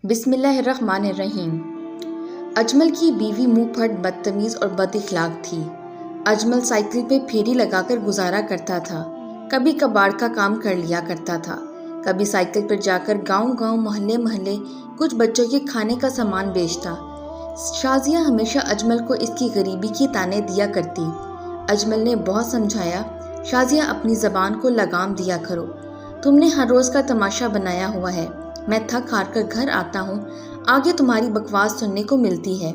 بسم اللہ الرحمن الرحیم۔ اجمل کی بیوی منہ پھٹ بدتمیز اور بد اخلاق تھی۔ اجمل سائیکل پہ پھیری لگا کر گزارا کرتا تھا، کبھی کباڑ کا کام کر لیا کرتا تھا، کبھی سائیکل پر جا کر گاؤں گاؤں محلے محلے کچھ بچوں کے کھانے کا سامان بیچتا۔ شازیہ ہمیشہ اجمل کو اس کی غریبی کی تانے دیا کرتی۔ اجمل نے بہت سمجھایا، شازیہ اپنی زبان کو لگام دیا کرو، تم نے ہر روز کا تماشا بنایا ہوا ہے، میں تھک ہار کر گھر آتا ہوں، آگے تمہاری بکواس سننے کو ملتی ہے۔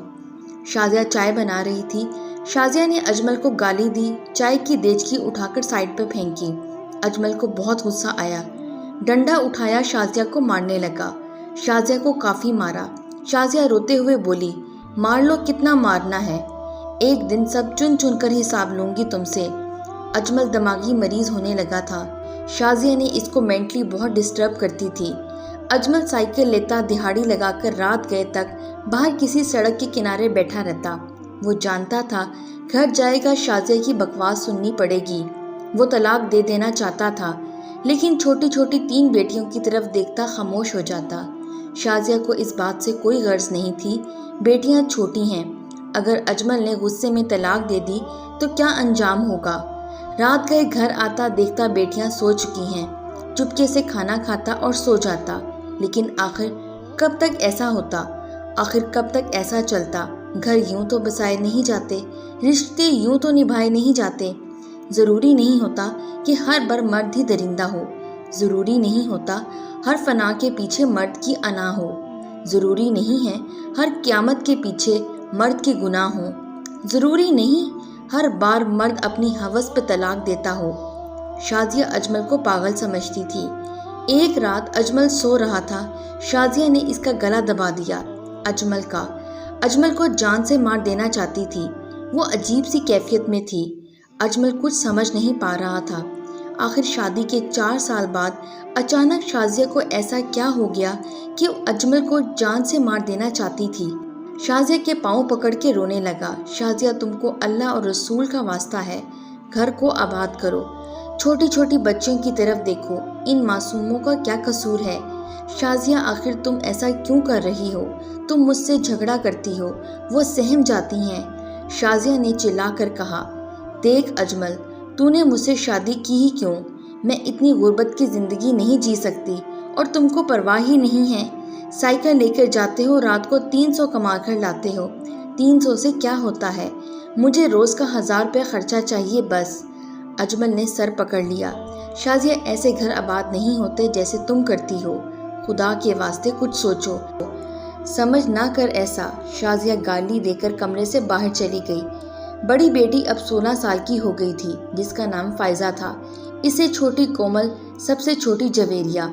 شازیہ چائے بنا رہی تھی، شازیہ نے اجمل کو گالی دی، چائے کی دیچکی اٹھا کر سائڈ پہ پھینکی۔ اجمل کو بہت غصہ آیا، ڈنڈا اٹھایا، شازیہ کو مارنے لگا، شازیہ کو کافی مارا۔ شازیہ روتے ہوئے بولی، مار لو، کتنا مارنا ہے، ایک دن سب چن چن کر حساب لوں گی تم سے۔ اجمل دماغی مریض ہونے لگا تھا، شازیہ نے اس کو مینٹلی بہت ڈسٹرب کرتی تھی۔ اجمل سائیکل لیتا دہاڑی لگا کر رات گئے تک باہر کسی سڑک کے کنارے بیٹھا رہتا۔ وہ جانتا تھا گھر جائے گا شازیہ کی بکواس سننی پڑے گی۔ وہ طلاق دے دینا چاہتا تھا، لیکن چھوٹی چھوٹی 3 بیٹیوں کی طرف دیکھتا خاموش ہو جاتا۔ شازیہ کو اس بات سے کوئی غرض نہیں تھی، بیٹیاں چھوٹی ہیں، اگر اجمل نے غصے میں طلاق دے دی تو کیا انجام ہوگا۔ رات گئے گھر آتا دیکھتا بیٹیاں سو چکی ہیں، چپکے سے کھانا کھاتا اور سو جاتا۔ لیکن آخر کب تک ایسا ہوتا، آخر کب تک ایسا چلتا؟ گھر یوں تو بسائے نہیں جاتے، رشتے یوں تو نبھائے نہیں جاتے۔ ضروری نہیں ہوتا کہ ہر بر مرد ہی درندہ ہو، ضروری نہیں ہوتا ہر فنا کے پیچھے مرد کی انا ہو، ضروری نہیں ہے ہر قیامت کے پیچھے مرد کے گناہ ہوں، ضروری نہیں ہر بار مرد اپنی ہوس پہ طلاق دیتا ہو۔ شازیہ اجمل کو پاگل سمجھتی تھی۔ ایک رات اجمل سو رہا تھا، شازیہ نے اس کا گلا دبا دیا، اجمل کو جان سے مار دینا چاہتی تھی۔ وہ عجیب سی کیفیت میں تھی، اجمل کچھ سمجھ نہیں پا رہا تھا۔ آخر شادی کے 4 سال بعد اچانک شازیہ کو ایسا کیا ہو گیا کہ اجمل کو جان سے مار دینا چاہتی تھی۔ شازیہ کے پاؤں پکڑ کے رونے لگا، شازیہ تم کو اللہ اور رسول کا واسطہ ہے، گھر کو آباد کرو، چھوٹی چھوٹی بچیوں کی طرف دیکھو، ان معصوموں کا کیا قصور ہے؟ شازیہ آخر تم ایسا کیوں کر رہی ہو؟ تم مجھ سے جھگڑا کرتی ہو، وہ سہم جاتی ہیں۔ شازیہ نے چلا کر کہا، دیکھ اجمل، تو نے مجھ سے شادی کی ہی کیوں؟ میں اتنی غربت کی زندگی نہیں جی سکتی، اور تم کو پرواہ ہی نہیں ہے۔ سائیکل لے کر جاتے ہو، رات کو 300 کما کر لاتے ہو، 300 سے کیا ہوتا ہے؟ مجھے روز کا 1000 روپے خرچہ چاہیے بس۔ اجمل نے سر پکڑ لیا، شازیہ ایسے گھر آباد نہیں ہوتے جیسے تم کرتی ہو، خدا کے واسطے کچھ سوچو، سمجھ نہ کر ایسا۔ شازیہ گالی دے کر کمرے سے باہر چلی گئی۔ بڑی بیٹی اب 16 سال کی ہو گئی تھی، جس کا نام فائزہ تھا، اس سے چھوٹی کومل، سب سے چھوٹی جویریہ۔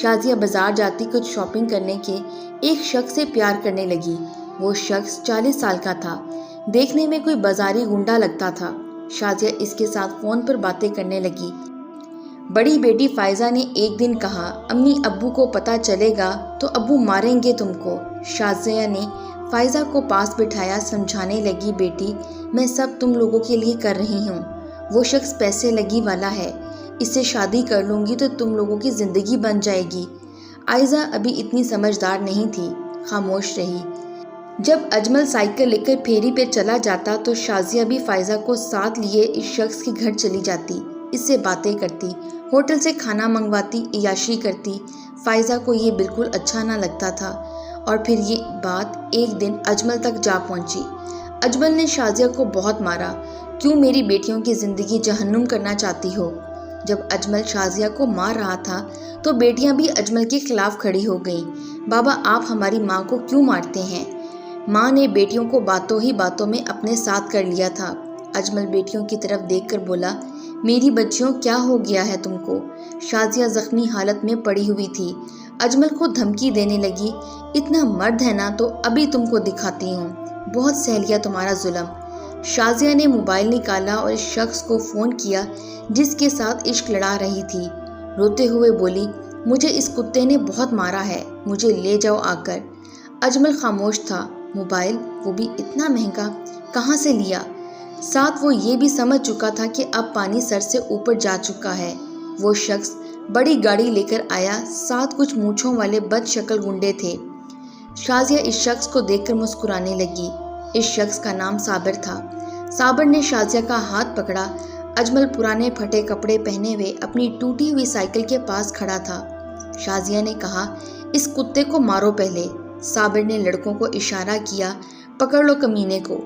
شازیہ بازار جاتی کچھ شاپنگ کرنے کے ایک شخص سے پیار کرنے لگی۔ وہ شخص 40 سال کا تھا، دیکھنے میں کوئی بازاری گنڈا لگتا تھا۔ شازیہ اس کے ساتھ فون پر باتیں کرنے لگی۔ بڑی بیٹی فائزہ نے ایک دن کہا، امی ابو کو پتہ چلے گا تو ابو ماریں گے تم کو۔ شازیہ نے فائزہ کو پاس بٹھایا، سمجھانے لگی، بیٹی میں سب تم لوگوں کے لیے کر رہی ہوں، وہ شخص پیسے لگی والا ہے، اس سے شادی کر لوں گی تو تم لوگوں کی زندگی بن جائے گی۔ فائزہ ابھی اتنی سمجھدار نہیں تھی، خاموش رہی۔ جب اجمل سائیکل لے کر پھیری پہ چلا جاتا تو شازیہ بھی فائزہ کو ساتھ لیے اس شخص کے گھر چلی جاتی، اس سے باتیں کرتی، ہوٹل سے کھانا منگواتی، عیاشی کرتی۔ فائزہ کو یہ بالکل اچھا نہ لگتا تھا، اور پھر یہ بات ایک دن اجمل تک جا پہنچی۔ اجمل نے شازیہ کو بہت مارا، کیوں میری بیٹیوں کی زندگی جہنم کرنا چاہتی ہو؟ جب اجمل شازیہ کو مار رہا تھا تو بیٹیاں بھی اجمل کے خلاف کھڑی ہو گئیں، بابا آپ ہماری ماں کو کیوں مارتے ہیں؟ ماں نے بیٹیوں کو باتوں ہی باتوں میں اپنے ساتھ کر لیا تھا۔ اجمل بیٹیوں کی طرف دیکھ کر بولا، میری بچیوں کیا ہو گیا ہے تم کو؟ شازیہ زخمی حالت میں پڑی ہوئی تھی، اجمل کو دھمکی دینے لگی، اتنا مرد ہے نا تو ابھی تم کو دکھاتی ہوں، بہت سہ لیا تمہارا ظلم۔ شازیہ نے موبائل نکالا اور اس شخص کو فون کیا جس کے ساتھ عشق لڑا رہی تھی، روتے ہوئے بولی، مجھے اس کتے نے بہت مارا ہے، مجھے لے جاؤ آ کر۔ اجمل خاموش تھا، موبائل وہ بھی اتنا مہنگا کہاں سے لیا؟ ساتھ وہ یہ بھی سمجھ چکا تھا کہ اب پانی سر سے اوپر جا چکا ہے۔ وہ شخص بڑی گاڑی لے کر آیا، ساتھ کچھ مونچھوں والے بد شکل گنڈے تھے۔ شازیہ اس شخص کو دیکھ کر مسکرانے لگی۔ اس شخص کا نام صابر تھا۔ صابر نے شازیہ کا ہاتھ پکڑا۔ اجمل پرانے پھٹے کپڑے پہنے ہوئے اپنی ٹوٹی ہوئی سائیکل کے پاس کھڑا تھا۔ شازیہ نے کہا، اس کتے کو مارو پہلے۔ صابر نے لڑکوں کو اشارہ کیا، پکڑ لو کمینے کو۔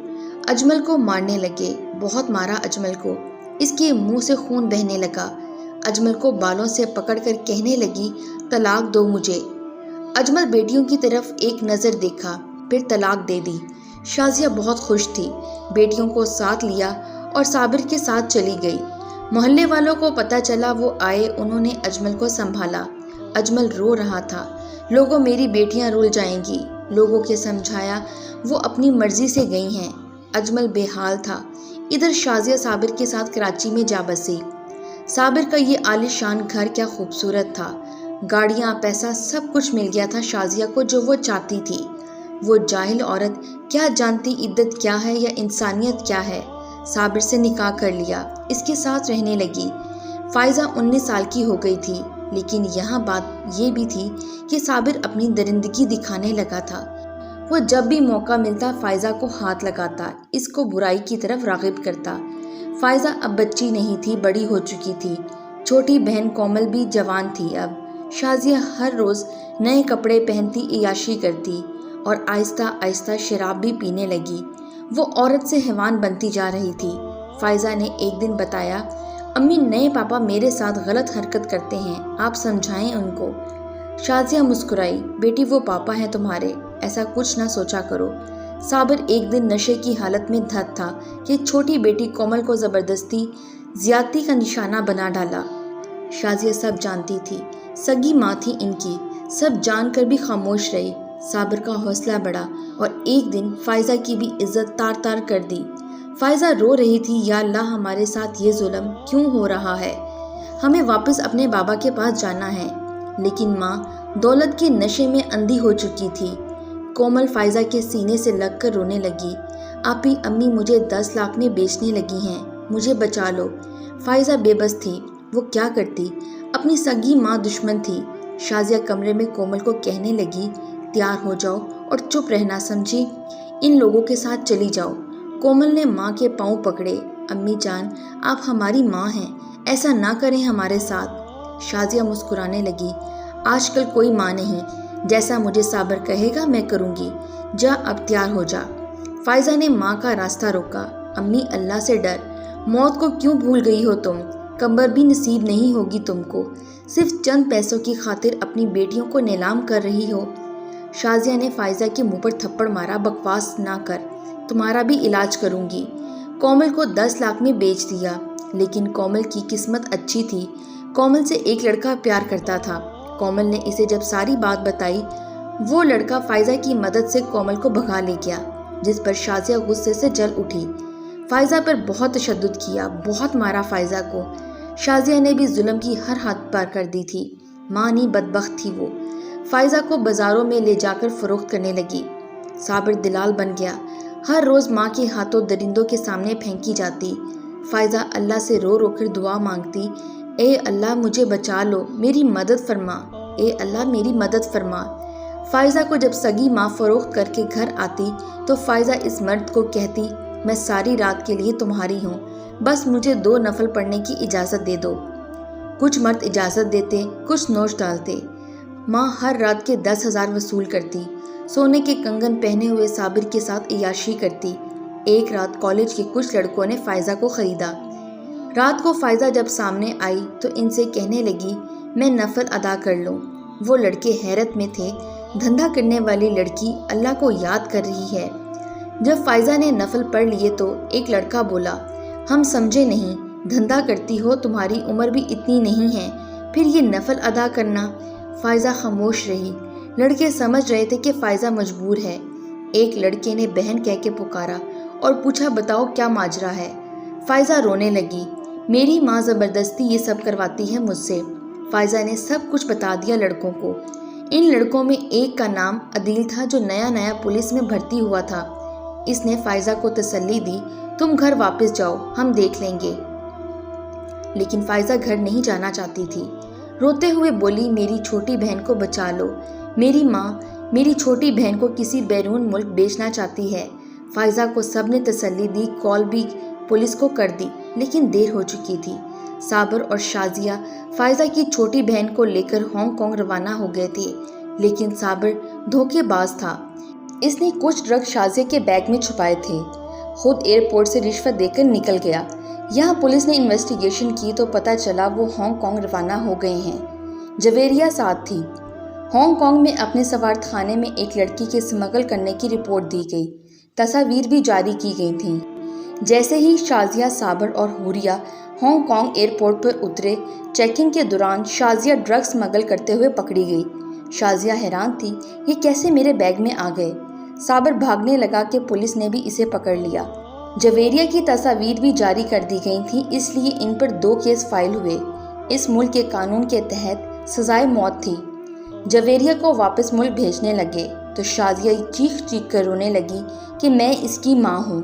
اجمل کو مارنے لگے۔ بہت مارا اجمل کو۔ اس کے منہ سے خون بہنے لگا۔ اجمل کو بالوں سے پکڑ کر کہنے لگی، طلاق دو مجھے۔ اجمل بیٹیوں کی طرف ایک نظر دیکھا، پھر طلاق دے دی۔ شازیہ بہت خوش تھی۔ بیٹیوں کو ساتھ لیا اور صابر کے ساتھ چلی گئی۔ محلے والوں کو پتہ چلا، وہ آئے، انہوں نے اجمل کو سنبھالا۔ اجمل رو رہا تھا۔ لوگوں میری بیٹیاں رول جائیں گی۔ لوگوں کے سمجھایا، وہ اپنی مرضی سے گئی ہیں۔ اجمل بے حال تھا۔ ادھر شازیہ صابر کے ساتھ کراچی میں جا بسی۔ صابر کا یہ عالی شان گھر کیا خوبصورت تھا۔ گاڑیاں، پیسہ، سب کچھ مل گیا تھا شازیہ کو جو وہ چاہتی تھی۔ وہ جاہل عورت کیا جانتی عدت کیا ہے یا انسانیت کیا ہے۔ صابر سے نکاح کر لیا، اس کے ساتھ رہنے لگی۔ فائزہ 19 سال کی ہو گئی تھی، لیکن یہاں بات یہ بھی تھی کہ صابر اپنی درندگی دکھانے لگا تھا۔ وہ جب بھی موقع ملتا فائزہ کو ہاتھ لگاتا، اس کو برائی کی طرف راغب کرتا۔ فائزہ اب بچی نہیں تھی، بڑی ہو چکی تھی۔ چھوٹی بہن کومل بھی جوان تھی اب۔ شازیہ ہر روز نئے کپڑے پہنتی، عیاشی کرتی اور آہستہ آہستہ شراب بھی پینے لگی۔ وہ عورت سے حیوان بنتی جا رہی تھی۔ فائزہ نے ایک دن بتایا، امی نئے پاپا میرے ساتھ غلط حرکت کرتے ہیں، آپ سمجھائیں ان کو۔ شازیہ مسکرائی، بیٹی وہ پاپا ہیں تمہارے، ایسا کچھ نہ سوچا کرو۔ صابر ایک دن نشے کی حالت میں دھت تھا کہ چھوٹی بیٹی کومل کو زبردستی زیادتی کا نشانہ بنا ڈالا۔ شازیہ سب جانتی تھی، سگی ماں تھی ان کی، سب جان کر بھی خاموش رہی۔ صابر کا حوصلہ بڑھا اور ایک دن فائزہ کی بھی عزت تار تار کر دی۔ فائزہ رو رہی تھی، یا اللہ ہمارے ساتھ یہ ظلم کیوں ہو رہا ہے؟ ہمیں واپس اپنے بابا کے پاس جانا ہے۔ لیکن ماں دولت کے نشے میں اندھی ہو چکی تھی۔ کومل فائزہ کے سینے سے لگ کر رونے لگی، آپی امی مجھے 10 لاکھ میں بیچنے لگی ہیں، مجھے بچا لو۔ فائزہ بے بس تھی، وہ کیا کرتی؟ اپنی سگی ماں دشمن تھی۔ شازیہ کمرے میں کومل کو کہنے لگی، تیار ہو جاؤ اور چپ رہنا، سمجھی؟ ان لوگوں کے ساتھ چلی جاؤ۔ کومل نے ماں کے پاؤں پکڑے، امی جان آپ ہماری ماں ہیں، ایسا نہ کریں ہمارے ساتھ۔ شازیہ مسکرانے لگی، آج کل کوئی ماں نہیں، جیسا مجھے صابر کہے گا میں کروں گی، جا اب تیار ہو جا۔ فائزہ نے ماں کا راستہ روکا، امی اللہ سے ڈر، موت کو کیوں بھول گئی ہو تم؟ قبر بھی نصیب نہیں ہوگی تم کو، صرف چند پیسوں کی خاطر اپنی بیٹیوں کو نیلام کر رہی ہو۔ شازیہ نے فائزہ کے منہ پر تھپڑ مارا، بکواس نہ کر، تمہارا بھی علاج کروں گی۔ کومل کو 10 لاکھ میں بیچ دیا، لیکن کومل کی قسمت اچھی تھی، کومل سے ایک لڑکا پیار کرتا تھا۔ کومل نے اسے جب ساری بات بتائی، وہ لڑکا فائزہ کی مدد سے کومل کو بھگا لے گیا، جس پر شازیہ غصے سے جل اٹھی۔ فائزہ پر بہت تشدد کیا، بہت مارا فائزہ کو۔ شازیہ نے بھی ظلم کی ہر حد پار کر دی تھی، مانی بدبخت تھی وہ۔ فائزہ کو بازاروں میں لے جا کر فروخت کرنے لگی۔ صابر دلال بن گیا، ہر روز ماں کے ہاتھوں درندوں کے سامنے پھینکی جاتی۔ فائزہ اللہ سے رو رو کر دعا مانگتی، اے اللہ مجھے بچا لو، میری مدد فرما، اے اللہ میری مدد فرما۔ فائزہ کو جب سگی ماں فروخت کر کے گھر آتی تو فائزہ اس مرد کو کہتی، میں ساری رات کے لیے تمہاری ہوں، بس مجھے 2 نفل پڑھنے کی اجازت دے دو۔ کچھ مرد اجازت دیتے، کچھ نوچ ڈالتے۔ ماں ہر رات کے 10,000 وصول کرتی، سونے کے کنگن پہنے ہوئے صابر کے ساتھ عیاشی کرتی۔ ایک رات کالج کے کچھ لڑکوں نے فائزہ کو خریدا۔ رات کو فائزہ جب سامنے آئی تو ان سے کہنے لگی، میں نفل ادا کر لوں۔ وہ لڑکے حیرت میں تھے، دھندا کرنے والی لڑکی اللہ کو یاد کر رہی ہے۔ جب فائزہ نے نفل پڑھ لیے تو ایک لڑکا بولا، ہم سمجھے نہیں، دھندا کرتی ہو، تمہاری عمر بھی اتنی نہیں ہے، پھر یہ نفل ادا کرنا۔ فائزہ خاموش رہی۔ لڑکے سمجھ رہے تھے کہ فائزہ مجبور ہے۔ ایک لڑکے نے بہن کہہ کے پکارا اور پوچھا، بتاؤ کیا ماجرا ہے؟ فائزہ رونے لگی، میری ماں زبردستی یہ سب کرواتی ہے مجھ سے۔ فائزہ نے سب کچھ بتا دیا لڑکوں کو۔ ان لڑکوں میں ایک کا نام عدیل تھا جو نیا نیا پولیس میں بھرتی ہوا تھا۔ اس نے فائزہ کو تسلی دی، تم گھر واپس جاؤ، ہم دیکھ لیں گے۔ لیکن فائزہ گھر نہیں جانا چاہتی تھی۔ روتے ہوئے بولی، میری چھوٹی بہن کو بچا لو، میری ماں میری چھوٹی بہن کو کسی بیرون ملک بیچنا چاہتی ہے۔ فائزہ کو سب نے تسلی دی، کال بھی پولیس کو کر دی، لیکن دیر ہو چکی تھی۔ صابر اور شازیہ فائزہ کی چھوٹی بہن کو لے کر ہانگ کانگ روانہ ہو گئے تھے، لیکن صابر دھوکے باز تھا۔ اس نے کچھ ڈرگ شازیہ کے بیگ میں چھپائے تھے، خود ایئرپورٹ سے رشوت دے کر نکل گیا۔ یہاں پولیس نے انویسٹیگیشن کی تو پتہ چلا وہ ہانگ کانگ روانہ ہو گئے ہیں۔ جویریہ ساتھ تھی۔ ہانگ کانگ میں اپنے سفارت خانے میں ایک لڑکی کے اسمگل کرنے کی رپورٹ دی گئی، تصاویر بھی جاری کی گئی تھیں۔ جیسے ہی شازیہ، صابر اور حوریہ ہانگ کانگ ایئرپورٹ پر اترے، چیکنگ کے دوران شازیہ ڈرگ اسمگل کرتے ہوئے پکڑی گئی۔ شازیہ حیران تھی، یہ کیسے میرے بیگ میں آ گئے؟ صابر بھاگنے لگا کہ پولیس نے بھی اسے پکڑ لیا۔ جویریہ کی تصاویر بھی جاری کر دی گئی تھیں، اس لیے ان پر 2 کیس فائل ہوئے۔ اس ملک کے قانون کے تحت سزائے موت تھی۔ جویریہ کو واپس ملک بھیجنے لگے تو شازیہ چیخ چیخ کر رونے لگی کہ میں اس کی ماں ہوں۔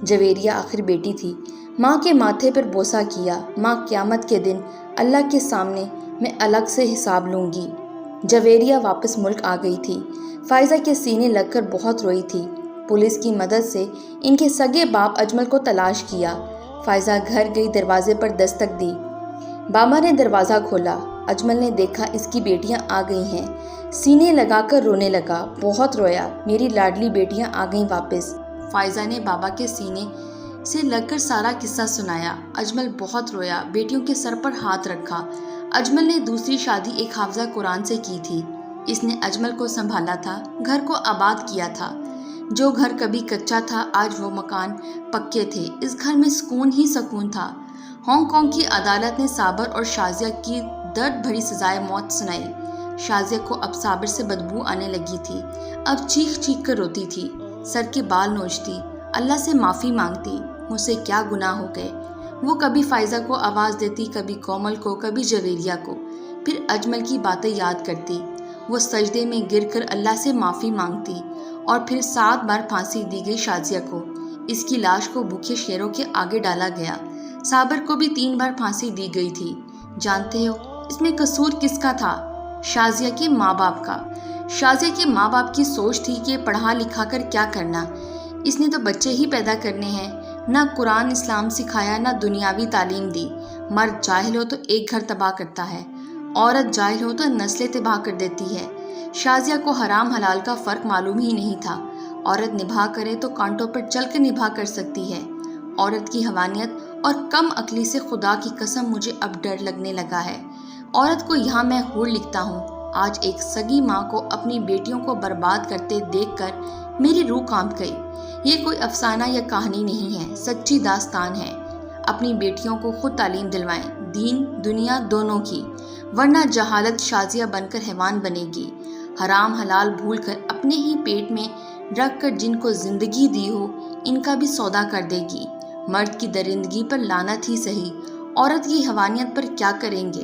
جویریہ آخر بیٹی تھی، ماں کے ماتھے پر بوسہ کیا، ماں قیامت کے دن اللہ کے سامنے میں الگ سے حساب لوں گی۔ جویریہ واپس ملک آ گئی تھی، فائزہ کے سینے لگ کر بہت روئی تھی۔ پولیس کی مدد سے ان کے سگے باپ اجمل کو تلاش کیا۔ فائزہ گھر گئی، دروازے پر دستک دی۔ بابا نے دروازہ کھولا۔ اجمل نے دیکھا اس کی بیٹیاں آ گئی ہیں، سینے لگا کر رونے لگا، بہت رویا، میری لاڈلی بیٹیاں آ گئیں واپس۔ فائزہ نے بابا کے سینے سے لگ کر سارا قصہ سنایا۔ اجمل بہت رویا، بیٹیوں کے سر پر ہاتھ رکھا۔ اجمل نے دوسری شادی ایک حافظہ قرآن سے کی تھی۔ اس نے اجمل کو سنبھالا تھا، گھر کو آباد کیا تھا۔ جو گھر کبھی کچا تھا آج وہ مکان پکے تھے، اس گھر میں سکون ہی سکون تھا۔ ہانگ کانگ کی عدالت نے صابر اور شازیہ کی درد بھری سزائے موت سنائی۔ شازیہ کو اب صابر سے بدبو آنے لگی تھی، اب چیخ چیخ کر روتی تھی، سر کے بال نوچتی، اللہ سے معافی مانگتی، مجھ سے کیا گناہ ہو گئے۔ وہ کبھی فائزہ کو آواز دیتی، کبھی کومل کو، کبھی جویریہ کو، پھر اجمل کی باتیں یاد کرتی۔ وہ سجدے میں گر کر اللہ سے معافی مانگتی، اور پھر 7 بار پھانسی دی گئی شازیہ کو۔ اس کی لاش کو بھوکے شیروں کے آگے ڈالا گیا۔ صابر کو بھی 3 بار پھانسی دی گئی تھی۔ جانتے ہو اس میں قصور کس کا تھا؟ شازیہ کے ماں باپ کا۔ شازیہ کے ماں باپ کی سوچ تھی کہ پڑھا لکھا کر کیا کرنا، اس نے تو بچے ہی پیدا کرنے ہیں، نہ قرآن اسلام سکھایا، نہ دنیاوی تعلیم دی۔ مرد جاہل ہو تو ایک گھر تباہ کرتا ہے، عورت جاہل ہو تو نسلیں تباہ کر دیتی ہے۔ شازیہ کو حرام حلال کا فرق معلوم ہی نہیں تھا۔ عورت نبھا کرے تو کانٹوں پر چل کے نبھا کر سکتی ہے۔ عورت کی حیوانیت اور کم عقلی سے خدا کی قسم مجھے اب ڈر لگنے لگا ہے۔ عورت کو یہاں میں ہور لکھتا ہوں۔ آج ایک سگی ماں کو اپنی بیٹیوں کو برباد کرتے دیکھ کر میری روح کانپ گئی۔ یہ کوئی افسانہ یا کہانی نہیں ہے، سچی داستان ہے۔ اپنی بیٹیوں کو خود تعلیم دلوائیں، دین دنیا دونوں کی، ورنہ جہالت شازیہ بن کر حیوان بنے گی۔ حرام حلال بھول کر اپنے ہی پیٹ میں رکھ کر جن کو زندگی دی ہو ان کا بھی سودا کر دے گی۔ مرد کی درندگی پر لعنت ہی سہی، عورت کی حیوانیت پر کیا کریں گے؟